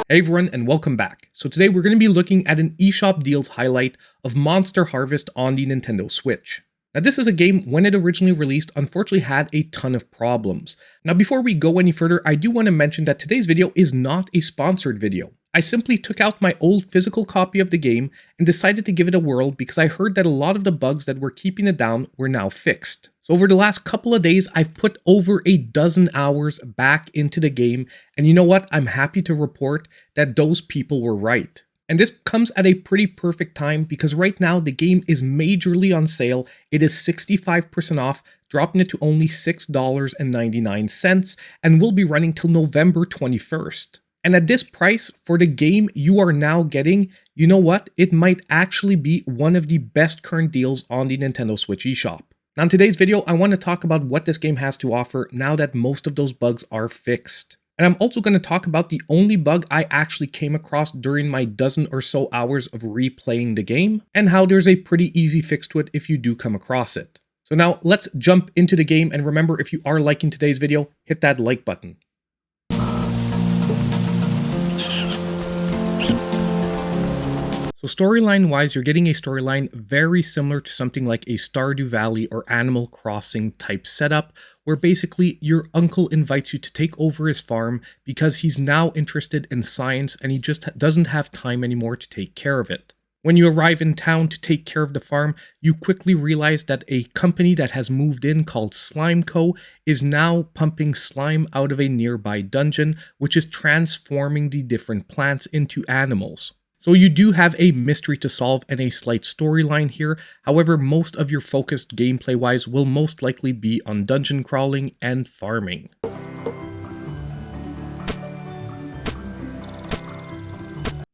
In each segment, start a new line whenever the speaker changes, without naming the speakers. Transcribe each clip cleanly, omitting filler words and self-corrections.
Hey everyone, and welcome back. So today we're going to be looking at an eShop deals highlight of Monster Harvest on the Nintendo Switch. Now this is a game, when it originally released, unfortunately had a ton of problems. Now before we go any further, I do want to mention that today's video is not a sponsored video. I simply took out my old physical copy of the game and decided to give it a whirl because I heard that a lot of the bugs that were keeping it down were now fixed. So over the last couple of days, I've put over a dozen hours back into the game, and you know what? I'm happy to report that those people were right. And this comes at a pretty perfect time because right now the game is majorly on sale. It is 65% off, dropping it to only $6.99, and will be running till November 21st. And at this price for the game you are now getting, you know what? It might actually be one of the best current deals on the Nintendo Switch eShop. Now in today's video, I want to talk about what this game has to offer now that most of those bugs are fixed. And I'm also going to talk about the only bug I actually came across during my dozen or so hours of replaying the game, and how there's a pretty easy fix to it if you do come across it. So now let's jump into the game, and remember, if you are liking today's video, hit that like button. So storyline wise, you're getting a storyline very similar to something like a Stardew Valley or Animal Crossing type setup, where basically your uncle invites you to take over his farm because he's now interested in science and he just doesn't have time anymore to take care of it. When you arrive in town to take care of the farm, you quickly realize that a company that has moved in called Slime Co. is now pumping slime out of a nearby dungeon, which is transforming the different plants into animals. So you do have a mystery to solve and a slight storyline here. However, most of your focus gameplay-wise will most likely be on dungeon crawling and farming.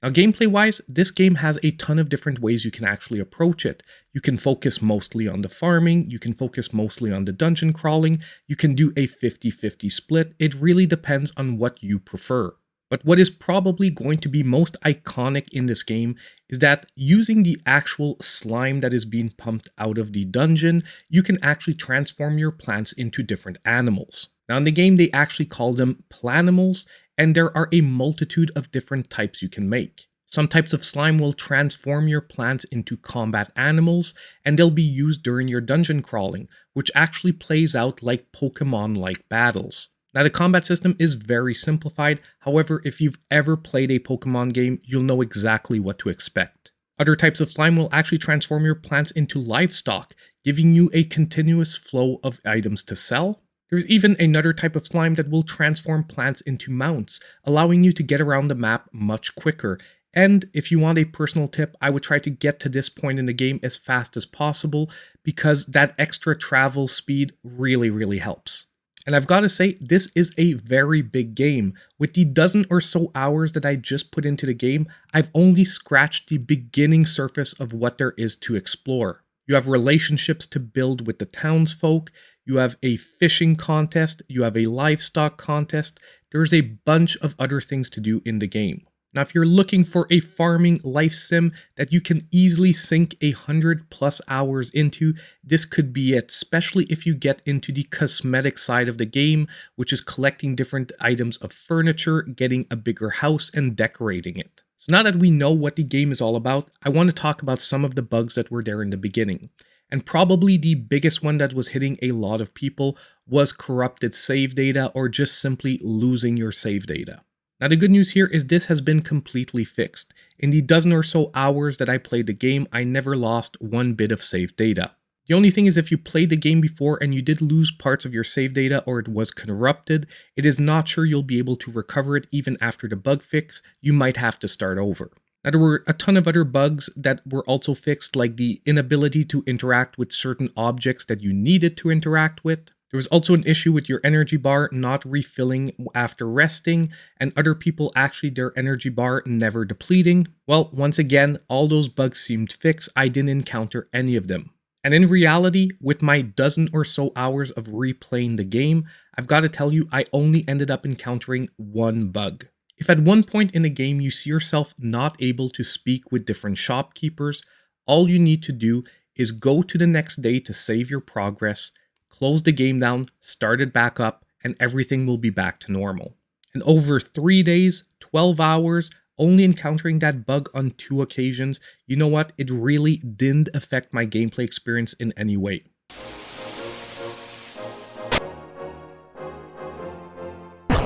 Now gameplay-wise, this game has a ton of different ways you can actually approach it. You can focus mostly on the farming, you can focus mostly on the dungeon crawling, you can do a 50-50 split. It really depends on what you prefer. But what is probably going to be most iconic in this game is that using the actual slime that is being pumped out of the dungeon, you can actually transform your plants into different animals. Now in the game, they actually call them planimals, and there are a multitude of different types you can make. Some types of slime will transform your plants into combat animals, and they'll be used during your dungeon crawling, which actually plays out like Pokemon-like battles. Now the combat system is very simplified, however if you've ever played a Pokemon game, you'll know exactly what to expect. Other types of slime will actually transform your plants into livestock, giving you a continuous flow of items to sell. There's even another type of slime that will transform plants into mounts, allowing you to get around the map much quicker. And if you want a personal tip, I would try to get to this point in the game as fast as possible because that extra travel speed really helps. And I've got to say, this is a very big game. With the dozen or so hours that I just put into the game, I've only scratched the beginning surface of what there is to explore. You have relationships to build with the townsfolk, you have a fishing contest, you have a livestock contest, there's a bunch of other things to do in the game. Now, if you're looking for a farming life sim that you can easily sink 100+ hours into, this could be it, especially if you get into the cosmetic side of the game, which is collecting different items of furniture, getting a bigger house, and decorating it. So now that we know what the game is all about, I want to talk about some of the bugs that were there in the beginning. And probably the biggest one that was hitting a lot of people was corrupted save data or just simply losing your save data. Now the good news here is this has been completely fixed. In the dozen or so hours that I played the game, I never lost one bit of save data. The only thing is if you played the game before and you did lose parts of your save data or it was corrupted, it is not sure you'll be able to recover it even after the bug fix. You might have to start over. Now there were a ton of other bugs that were also fixed, like the inability to interact with certain objects that you needed to interact with. There was also an issue with your energy bar not refilling after resting, and other people actually their energy bar never depleting. Well, once again, all those bugs seemed fixed. I didn't encounter any of them. And in reality, with my dozen or so hours of replaying the game, I've got to tell you, I only ended up encountering one bug. If at one point in the game you see yourself not able to speak with different shopkeepers, all you need to do is go to the next day to save your progress, close the game down, start it back up, and everything will be back to normal. And over 3 days, 12 hours, only encountering that bug on 2 occasions, you know what? It really didn't affect my gameplay experience in any way.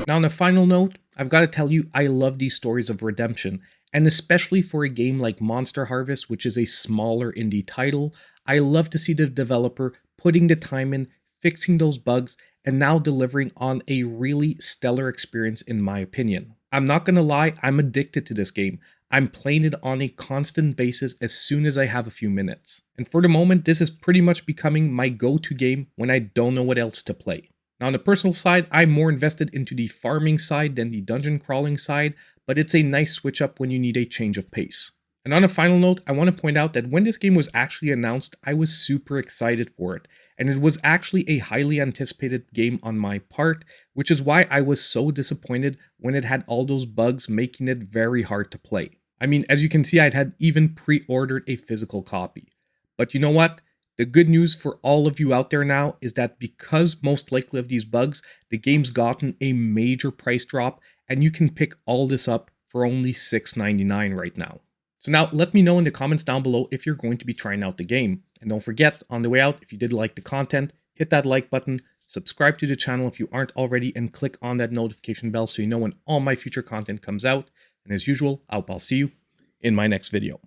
Now, on a final note, I've got to tell you, I love these stories of redemption, and especially for a game like Monster Harvest, which is a smaller indie title, I love to see the developer putting the time in, fixing those bugs, and now delivering on a really stellar experience in my opinion. I'm not gonna lie, I'm addicted to this game. I'm playing it on a constant basis as soon as I have a few minutes. And for the moment, this is pretty much becoming my go-to game when I don't know what else to play. Now, on the personal side, I'm more invested into the farming side than the dungeon crawling side, but it's a nice switch up when you need a change of pace. And on a final note, I want to point out that when this game was actually announced, I was super excited for it, and it was actually a highly anticipated game on my part, which is why I was so disappointed when it had all those bugs making it very hard to play. I mean, as you can see, I'd had even pre-ordered a physical copy. But you know what? The good news for all of you out there now is that because most likely of these bugs, the game's gotten a major price drop, and you can pick all this up for only $6.99 right now. So now let me know in the comments down below if you're going to be trying out the game. And don't forget, on the way out, if you did like the content, hit that like button, subscribe to the channel if you aren't already, and click on that notification bell so you know when all my future content comes out. And as usual, I'll see you in my next video.